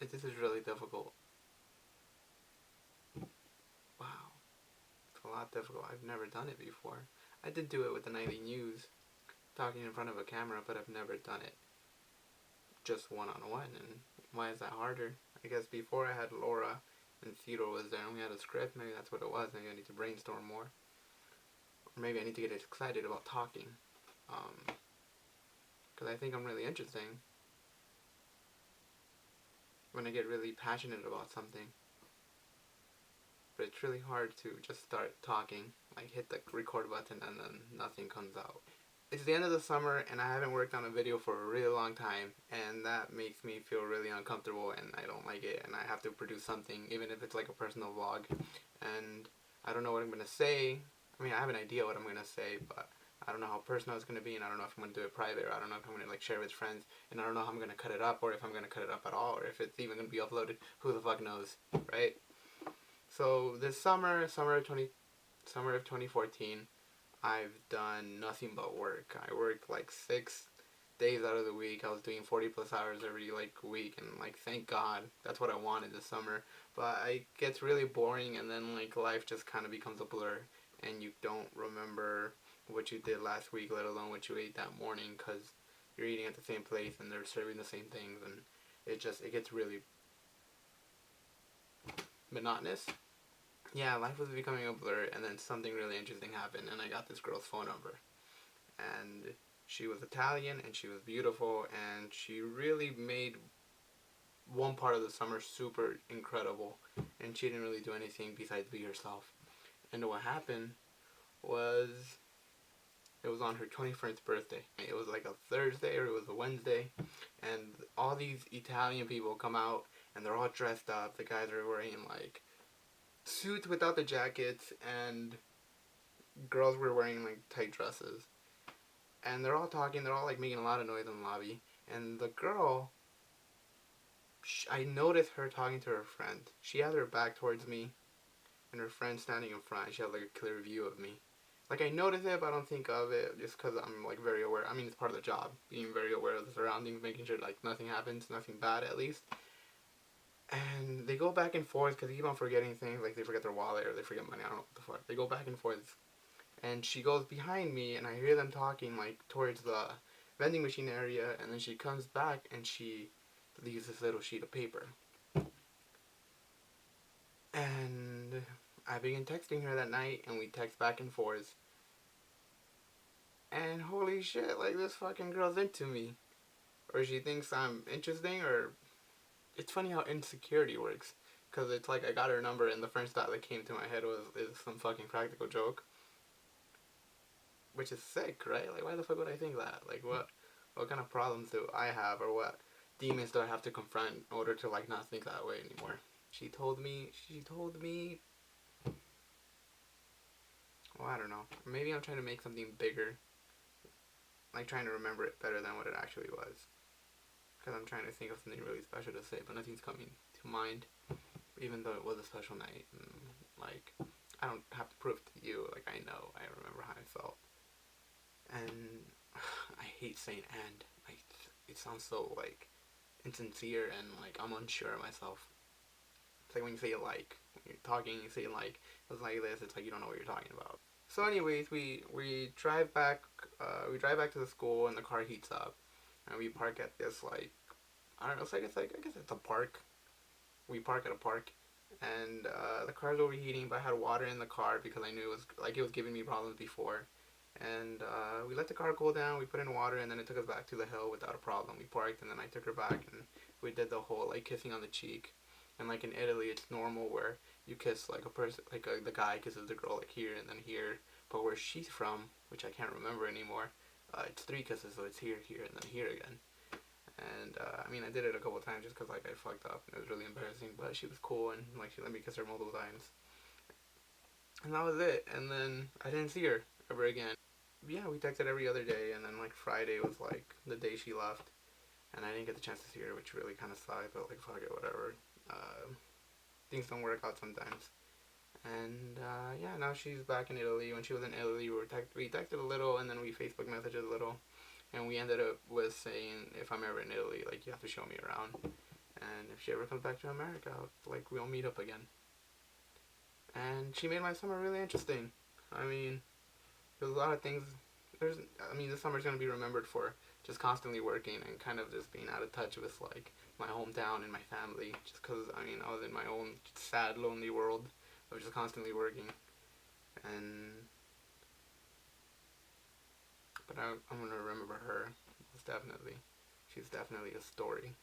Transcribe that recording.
This is really difficult. Wow, it's a lot difficult. I've never done it before. I did do it with the nightly news, talking in front of a camera, but I've never done it just one-on-one. And why is that harder? I guess before I had Laura and Theodore was there and we had a script. Maybe that's what it was. Maybe I need to brainstorm more. Or maybe I need to get excited about talking. Because I think I'm really interesting when I get really passionate about something. But it's really hard to just start talking, like hit the record button and then nothing comes out. It's the end of the summer and I haven't worked on a video for a really long time, and that makes me feel really uncomfortable and I don't like it, and I have to produce something, even if it's like a personal vlog, and I don't know what I'm going to say. I mean, I have an idea what I'm going to say, but I don't know how personal it's going to be, and I don't know if I'm going to do it private, or I don't know if I'm going to like share with friends, and I don't know how I'm going to cut it up, or if I'm going to cut it up at all, or if it's even going to be uploaded. Who the fuck knows, right? So this summer of 2014, I've done nothing but work. I worked like 6 days out of the week. I was doing 40 plus hours every like week, and like thank God, that's what I wanted this summer. But it gets really boring, and then like life just kind of becomes a blur, and you don't remember what you did last week, let alone what you ate that morning, because you're eating at the same place and they're serving the same things, and it gets really monotonous. Yeah, life was becoming a blur, and then something really interesting happened, and I got this girl's phone number. And she was Italian, and she was beautiful, and she really made one part of the summer super incredible, and she didn't really do anything besides be herself. And what happened was, it was on her 21st birthday. It was like a Thursday or it was a Wednesday, and all these Italian people come out, and they're all dressed up. The guys are wearing like suits without the jackets, and girls were wearing like tight dresses. And they're all talking, they're all like making a lot of noise in the lobby. And the girl, I noticed her talking to her friend. She had her back towards me, and her friend standing in front. She had like a clear view of me. Like I noticed it, but I don't think of it just because I'm like very aware. I mean, it's part of the job, being very aware of the surroundings, making sure like nothing happens, nothing bad at least. And they go back and forth because they keep on forgetting things, like they forget their wallet or they forget money. I don't know what the fuck. They go back and forth, and she goes behind me, and I hear them talking like towards the vending machine area, and then she comes back and she leaves this little sheet of paper. And I begin texting her that night, and we text back and forth. And holy shit, like this fucking girl's into me, or she thinks I'm interesting, or it's funny how insecurity works. Cause it's like I got her number, and the first thought that came to my head was, "Is some fucking practical joke?" Which is sick, right? Like, why the fuck would I think that? Like, what kind of problems do I have, or what demons do I have to confront in order to like not think that way anymore? She told me. Well, I don't know. Maybe I'm trying to make something bigger, like trying to remember it better than what it actually was. Because I'm trying to think of something really special to say, but nothing's coming to mind. Even though it was a special night, and like, I don't have to prove to you. Like, I know, I remember how I felt. And I hate saying "and." Like, it sounds so like insincere, and like I'm unsure of myself. It's like when you say it like, when you're talking, you say it like, it's like this. It's like you don't know what you're talking about. So, anyways, we drive back. We drive back to the school, and the car heats up, and we park at this like, I don't know. It's like I guess it's a park. We park at a park, and the car's overheating. But I had water in the car because I knew it was giving me problems before. And we let the car cool down, we put in water, and then it took us back to the hill without a problem. We parked, and then I took her back, and we did the whole like kissing on the cheek. And like in Italy, it's normal where you kiss like a person, like the guy kisses the girl like here and then here. But where she's from, which I can't remember anymore, it's 3 kisses, so it's here, here, and then here again. And I mean, I did it a couple of times just because like I fucked up, and it was really embarrassing. But she was cool, and like she let me kiss her multiple times. And that was it. And then I didn't see her ever again. Yeah, we texted every other day, and then like Friday was like the day she left, and I didn't get the chance to see her, which really kind of sucked. But like, fuck it, whatever. Things don't work out sometimes. And yeah, now she's back in Italy. When she was in Italy, we texted a little, and then we Facebook messaged a little, and we ended up with saying, if I'm ever in Italy, like you have to show me around. And if if she ever comes back to America, like, we'll meet up again. And she made my summer really interesting. I mean, there's a lot of things. This summer's gonna be remembered for just constantly working and kind of just being out of touch with like my hometown and my family. Just because I was in my own sad, lonely world of just constantly working. And but I'm gonna remember her most definitely. She's definitely a story.